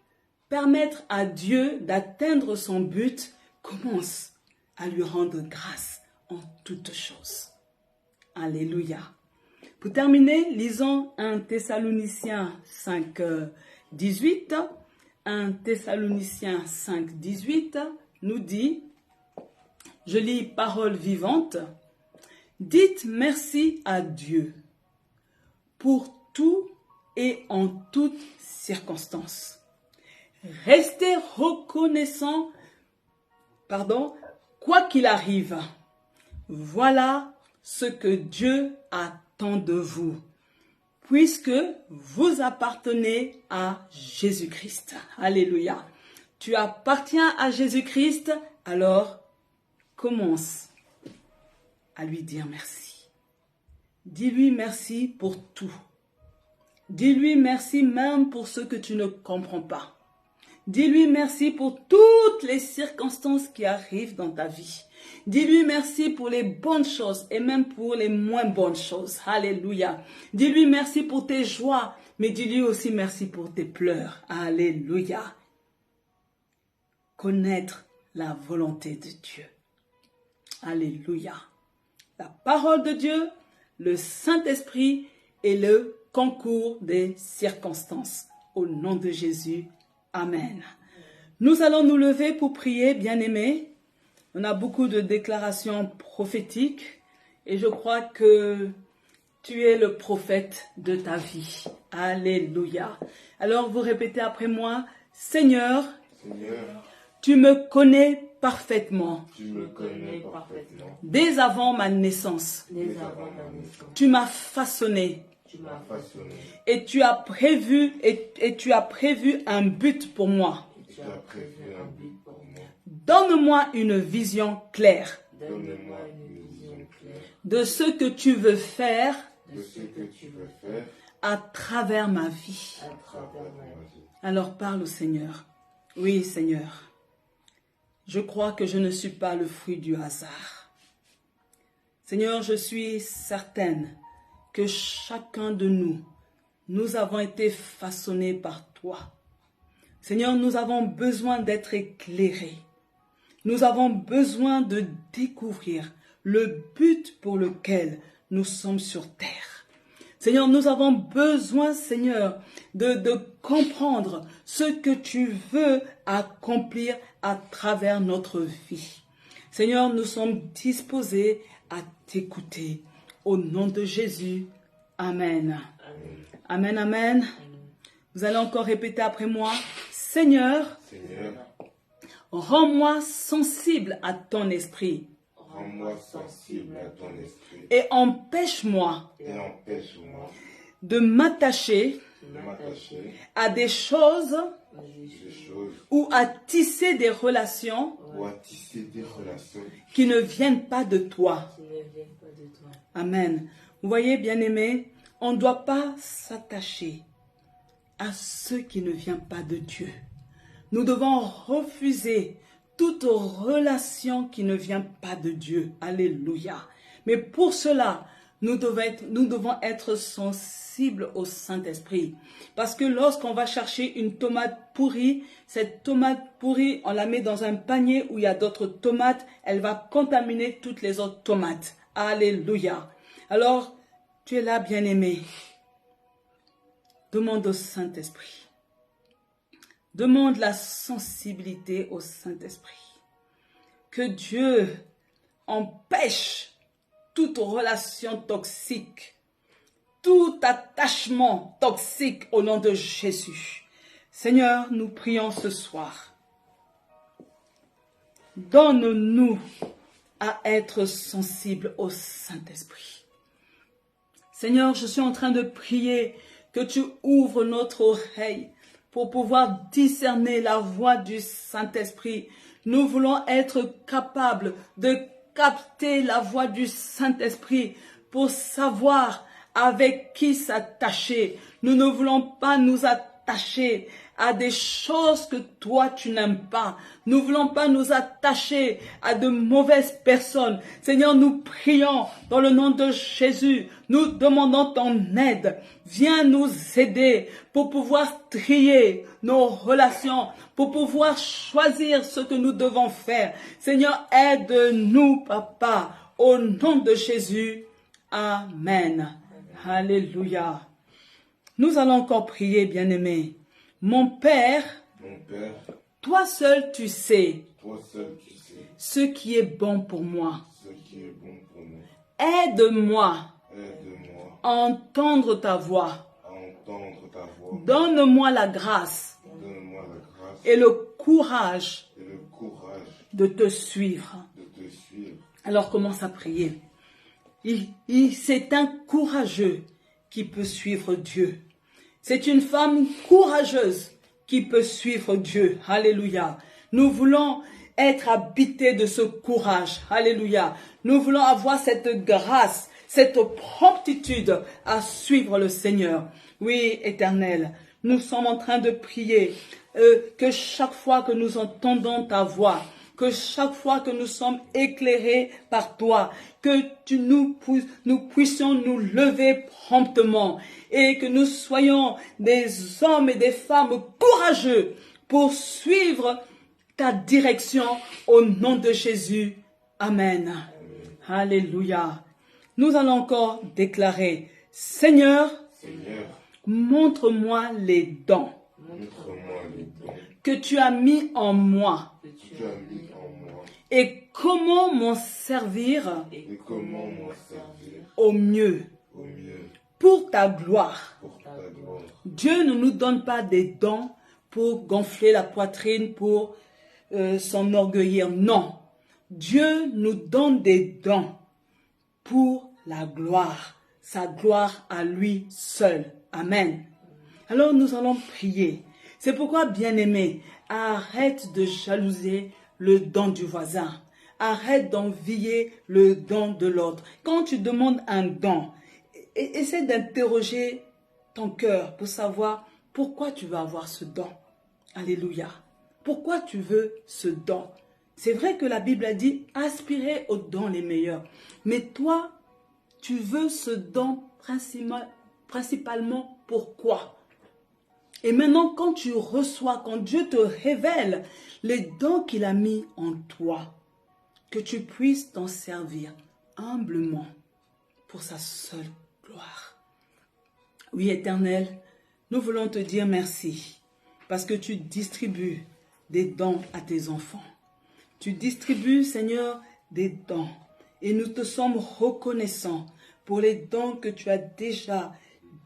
permettre à Dieu d'atteindre son but, commence à lui rendre grâce en toutes choses. Alléluia. Pour terminer, lisons 1 Thessaloniciens 5, 18. 1 Thessaloniciens 5, 18 nous dit, je lis parole vivante, dites merci à Dieu pour tout et en toutes circonstances. Restez reconnaissants, quoi qu'il arrive. Voilà ce que Dieu attend de vous, puisque vous appartenez à Jésus-Christ. Alléluia. Tu appartiens à Jésus-Christ, alors commence à lui dire merci. Dis-lui merci pour tout. Dis-lui merci même pour ce que tu ne comprends pas. Dis-lui merci pour toutes les circonstances qui arrivent dans ta vie. Dis-lui merci pour les bonnes choses et même pour les moins bonnes choses. Alléluia. Dis-lui merci pour tes joies, mais dis-lui aussi merci pour tes pleurs. Alléluia. Connaître la volonté de Dieu. Alléluia. La parole de Dieu, le Saint-Esprit et le concours des circonstances. Au nom de Jésus. Amen. Nous allons nous lever pour prier, bien-aimés. On a beaucoup de déclarations prophétiques et je crois que tu es le prophète de ta vie. Alléluia. Alors vous répétez après moi, Seigneur, tu me connais parfaitement. Dès avant ma naissance. Tu m'as façonné. Et tu as prévu un but pour moi. Donne-moi une vision claire de ce que tu veux faire à travers ma vie. Alors parle au Seigneur. Oui, Seigneur. Je crois que je ne suis pas le fruit du hasard. Seigneur, je suis certaine que chacun de nous avons été façonnés par toi. Seigneur, nous avons besoin d'être éclairés. Nous avons besoin de découvrir le but pour lequel nous sommes sur terre. Seigneur, nous avons besoin, Seigneur, de comprendre ce que tu veux accomplir à travers notre vie. Seigneur, nous sommes disposés à t'écouter. Au nom de Jésus, Amen. Amen, amen. Vous allez encore répéter après moi. Seigneur, rends-moi sensible à ton esprit. Et empêche-moi de m'attacher à des choses ou à tisser des relations qui ne viennent pas de toi. Amen. Vous voyez, bien-aimés, on ne doit pas s'attacher à ce qui ne vient pas de Dieu. Nous devons refuser toute relation qui ne vient pas de Dieu. Alléluia. Mais pour cela, nous devons être sensibles au Saint-Esprit. Parce que lorsqu'on va chercher une tomate pourrie, cette tomate pourrie, on la met dans un panier où il y a d'autres tomates, elle va contaminer toutes les autres tomates. Alléluia. Alors, tu es là, bien-aimé. Demande au Saint-Esprit. Demande la sensibilité au Saint-Esprit. Que Dieu empêche toute relation toxique, tout attachement toxique au nom de Jésus. Seigneur, nous prions ce soir. Donne-nous à être sensibles au Saint-Esprit. Seigneur, je suis en train de prier que tu ouvres notre oreille pour pouvoir discerner la voix du Saint-Esprit Nous voulons être capables de capter la voix du Saint-Esprit pour savoir avec qui s'attacher. Nous ne voulons pas nous attacher à des choses que toi tu n'aimes pas. Nous ne voulons pas nous attacher à de mauvaises personnes. Seigneur, nous prions dans le nom de Jésus. Nous demandons ton aide. Viens nous aider pour pouvoir trier nos relations, pour pouvoir choisir ce que nous devons faire. Seigneur, aide-nous, Papa, au nom de Jésus. Amen. Alléluia. Nous allons encore prier, bien-aimés. Mon Père, toi seul tu sais ce qui est bon pour moi. Aide-moi à entendre ta voix. Donne-moi la grâce et le courage de te suivre. Alors commence à prier. C'est un courageux qui peut suivre Dieu. C'est une femme courageuse qui peut suivre Dieu. Alléluia. Nous voulons être habités de ce courage. Alléluia. Nous voulons avoir cette grâce, cette promptitude à suivre le Seigneur. Oui, Éternel, nous sommes en train de prier que chaque fois que nous entendons ta voix, que chaque fois que nous sommes éclairés par toi, que nous puissions nous lever promptement et que nous soyons des hommes et des femmes courageux pour suivre ta direction au nom de Jésus. Amen. Alléluia. Nous allons encore déclarer, Seigneur, montre-moi les dons que tu as mis en moi. Et comment m'en servir au mieux pour ta gloire. Dieu ne nous donne pas des dons pour gonfler la poitrine, pour s'enorgueillir. Non, Dieu nous donne des dons pour la gloire, sa gloire à lui seul. Amen. Alors nous allons prier. C'est pourquoi, bien-aimé, arrête de jalouser le don du voisin. Arrête d'envier le don de l'autre. Quand tu demandes un don, essaie d'interroger ton cœur pour savoir pourquoi tu veux avoir ce don. Alléluia. Pourquoi tu veux ce don? C'est vrai que la Bible a dit aspirer aux dons les meilleurs. Mais toi, tu veux ce don principalement pourquoi? Et maintenant, quand tu reçois, quand Dieu te révèle les dons qu'il a mis en toi, que tu puisses t'en servir humblement pour sa seule gloire. Oui, Éternel, nous voulons te dire merci parce que tu distribues des dons à tes enfants. Tu distribues, Seigneur, des dons et nous te sommes reconnaissants pour les dons que tu as déjà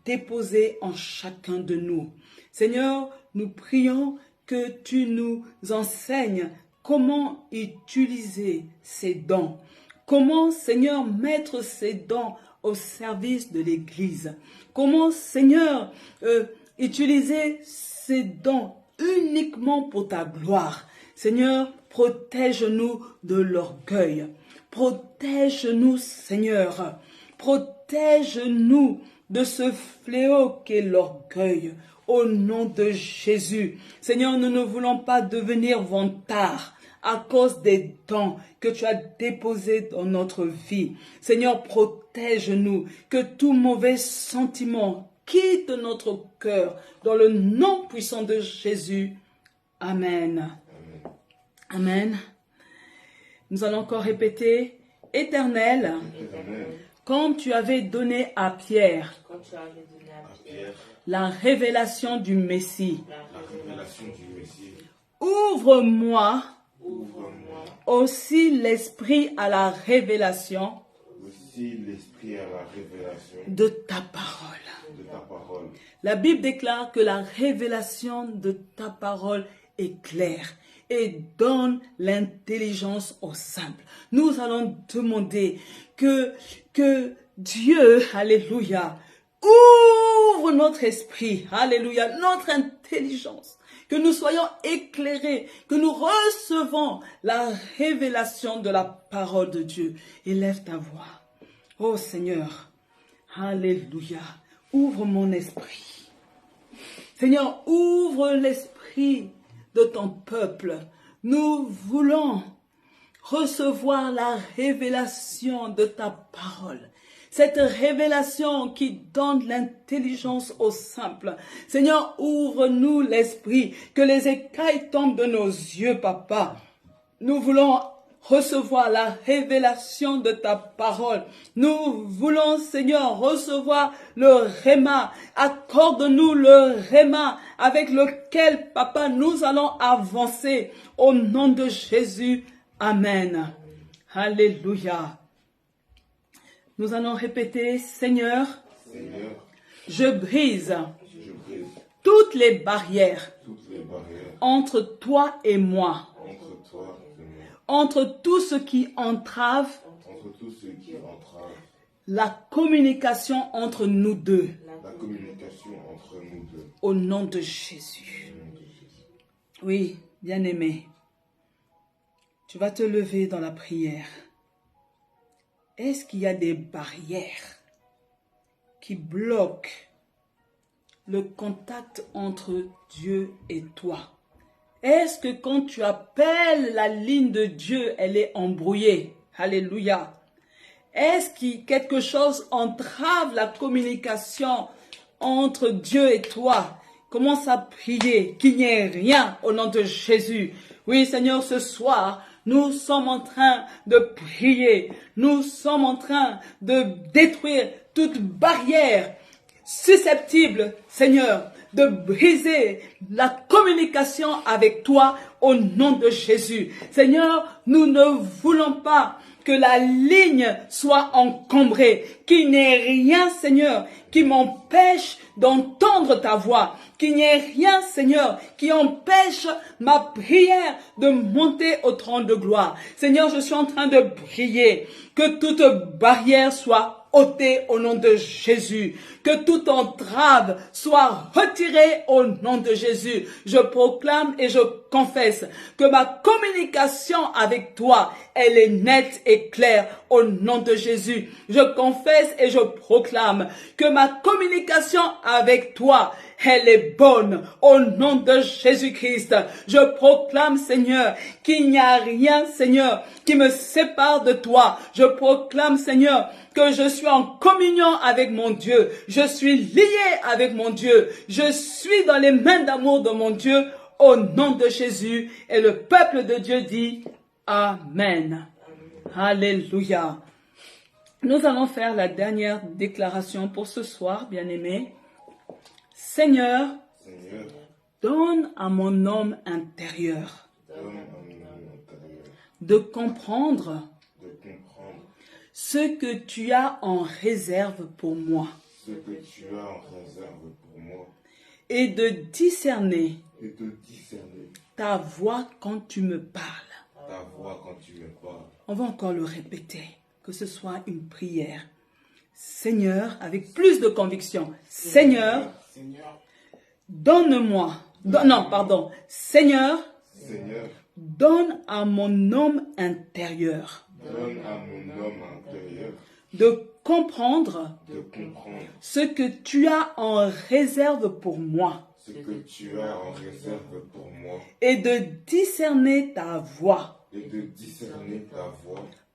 déposés en chacun de nous. Seigneur, nous prions que tu nous enseignes comment utiliser ces dons. Comment, Seigneur, mettre ces dons au service de l'Église. Comment, Seigneur, utiliser ces dons uniquement pour ta gloire. Seigneur, protège-nous de l'orgueil. Protège-nous, Seigneur. Protège-nous de ce fléau qu'est l'orgueil. Au nom de Jésus. Seigneur, nous ne voulons pas devenir vantards à cause des dons que tu as déposés dans notre vie. Seigneur, protège-nous, que tout mauvais sentiment quitte notre cœur dans le nom puissant de Jésus. Amen. Amen. Nous allons encore répéter, Éternel, comme tu avais donné à Pierre, la révélation du Messie. Ouvre-moi aussi l'esprit à la révélation de ta parole. La Bible déclare que la révélation de ta parole est claire et donne l'intelligence aux simples. Nous allons demander que Dieu, alléluia, ouvre notre esprit, alléluia, notre intelligence, que nous soyons éclairés, que nous recevons la révélation de la parole de Dieu. Élève ta voix. Oh Seigneur, alléluia, ouvre mon esprit. Seigneur, ouvre l'esprit de ton peuple. Nous voulons recevoir la révélation de ta parole. Cette révélation qui donne l'intelligence aux simples. Seigneur, ouvre-nous l'esprit, que les écailles tombent de nos yeux, Papa. Nous voulons recevoir la révélation de ta parole. Nous voulons, Seigneur, recevoir le réma. Accorde-nous le réma avec lequel, Papa, nous allons avancer. Au nom de Jésus, Amen. Alléluia. Nous allons répéter, Seigneur, je brise toutes les barrières entre toi et moi, entre tout ce qui entrave la communication entre nous deux. Au nom de Jésus. Oui, bien-aimé, tu vas te lever dans la prière. Est-ce qu'il y a des barrières qui bloquent le contact entre Dieu et toi? Est-ce que quand tu appelles la ligne de Dieu, elle est embrouillée? Alléluia. Est-ce que quelque chose entrave la communication entre Dieu et toi? Commence à prier, qu'il n'y ait rien au nom de Jésus. Oui, Seigneur, ce soir, nous sommes en train de prier. Nous sommes en train de détruire toute barrière susceptible, Seigneur, de briser la communication avec toi au nom de Jésus. Seigneur, nous ne voulons pas que la ligne soit encombrée, qu'il n'y ait rien, Seigneur, qui m'empêche d'entendre ta voix, qu'il n'y ait rien, Seigneur, qui empêche ma prière de monter au trône de gloire. Seigneur, je suis en train de prier que toute barrière soit ôtée au nom de Jésus, que toute entrave soit retirée au nom de Jésus. Je proclame et je confesse que ma communication avec toi, elle est nette et claire au nom de Jésus. Je confesse et je proclame que ma communication avec toi, elle est bonne au nom de Jésus-Christ. Je proclame, Seigneur, qu'il n'y a rien, Seigneur, qui me sépare de toi. Je proclame, Seigneur, que je suis en communion avec mon Dieu. Je suis lié avec mon Dieu. Je suis dans les mains d'amour de mon Dieu au nom de Jésus. Et le peuple de Dieu dit Amen. Alléluia. Nous allons faire la dernière déclaration pour ce soir, bien-aimés. Seigneur, donne à mon homme intérieur de comprendre ce que tu as en réserve pour moi et de discerner ta voix quand tu me parles. On va encore le répéter, que ce soit une prière. Seigneur, avec plus de conviction. Seigneur, donne-moi. Seigneur, donne à mon homme intérieur de comprendre ce que tu as en réserve pour moi et de discerner ta voix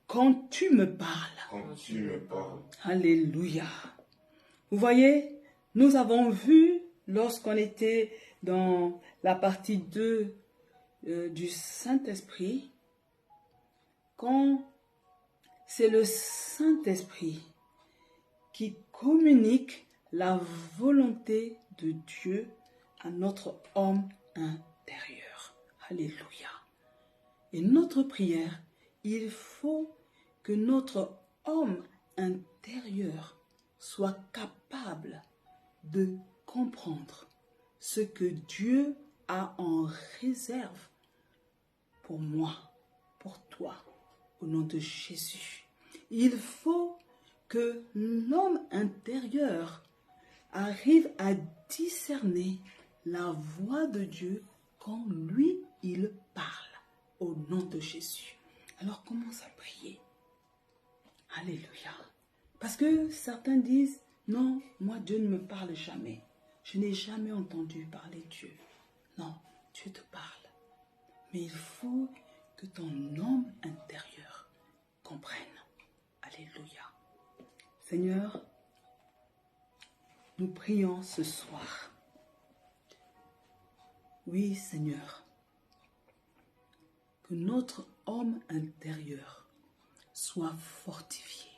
quand tu me parles. Alléluia. Vous voyez, nous avons vu lorsqu'on était dans la partie 2 du Saint-Esprit, quand c'est le Saint-Esprit qui communique la volonté de Dieu à notre homme intérieur. Alléluia. Et notre prière, il faut que notre homme intérieur soit capable de comprendre ce que Dieu a en réserve pour moi, pour toi, au nom de Jésus. Il faut que l'homme intérieur arrive à discerner la voix de Dieu quand lui, il parle au nom de Jésus. Alors commence à prier. Alléluia. Parce que certains disent, non, moi Dieu ne me parle jamais. Je n'ai jamais entendu parler de Dieu. Non, Dieu te parle. Mais il faut que ton homme intérieur comprenne. Alléluia. Seigneur, nous prions ce soir. Oui, Seigneur, que notre homme intérieur soit fortifié.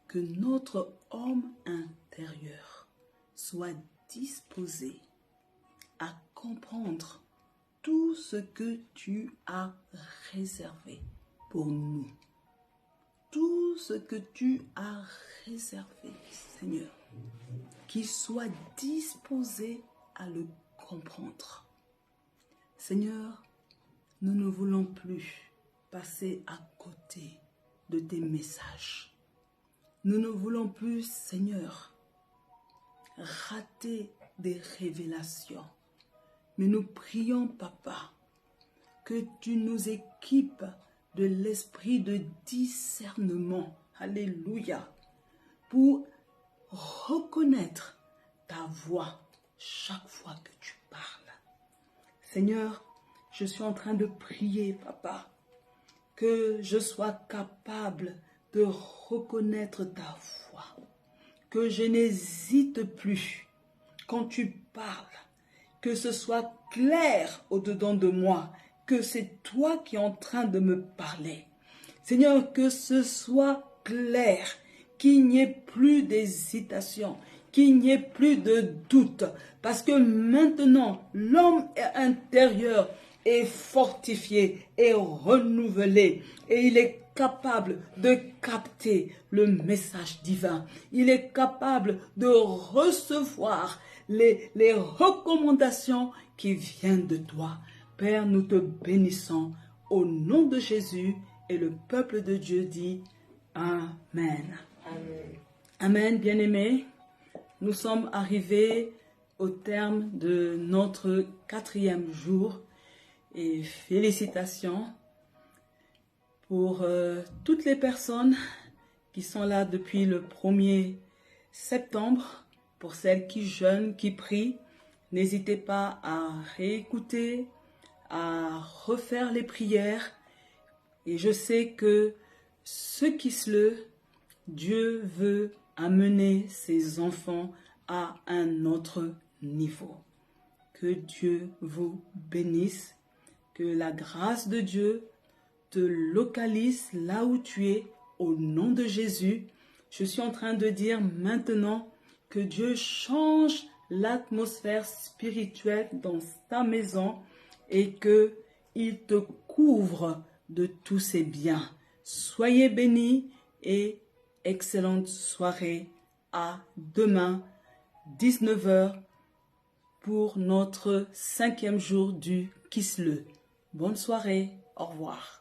Que notre homme intérieur soit disposé à comprendre tout ce que tu as réservé pour nous. Tout ce que tu as réservé, Seigneur, qu'il soit disposé à le comprendre. Seigneur, nous ne voulons plus passer à côté de tes messages. Nous ne voulons plus, Seigneur, rater des révélations. Mais nous prions, Papa, que tu nous équipes de l'esprit de discernement, alléluia, pour reconnaître ta voix chaque fois que tu parles. Seigneur, je suis en train de prier, Papa, que je sois capable de reconnaître ta voix, que je n'hésite plus quand tu parles, que ce soit clair au-dedans de moi, que c'est toi qui es en train de me parler. Seigneur, que ce soit clair, qu'il n'y ait plus d'hésitation, qu'il n'y ait plus de doute, parce que maintenant, l'homme intérieur est fortifié, est renouvelé, et il est capable de capter le message divin. Il est capable de recevoir les recommandations qui viennent de toi. Père, nous te bénissons au nom de Jésus, et le peuple de Dieu dit Amen. Amen. Amen, bien-aimés. Nous sommes arrivés au terme de notre 4e jour et félicitations pour toutes les personnes qui sont là depuis le 1er septembre. Pour celles qui jeûnent, qui prient, n'hésitez pas à réécouter, à refaire les prières. Et je sais que ce Kislev, Dieu veut amener ses enfants à un autre niveau. Que Dieu vous bénisse, que la grâce de Dieu te localise là où tu es au nom de Jésus. Je suis en train de dire maintenant que Dieu change l'atmosphère spirituelle dans ta maison et qu'il te couvre de tous ses biens. Soyez bénis et excellente soirée. À demain, 19h, pour notre 5e jour du Kislev. Bonne soirée, au revoir.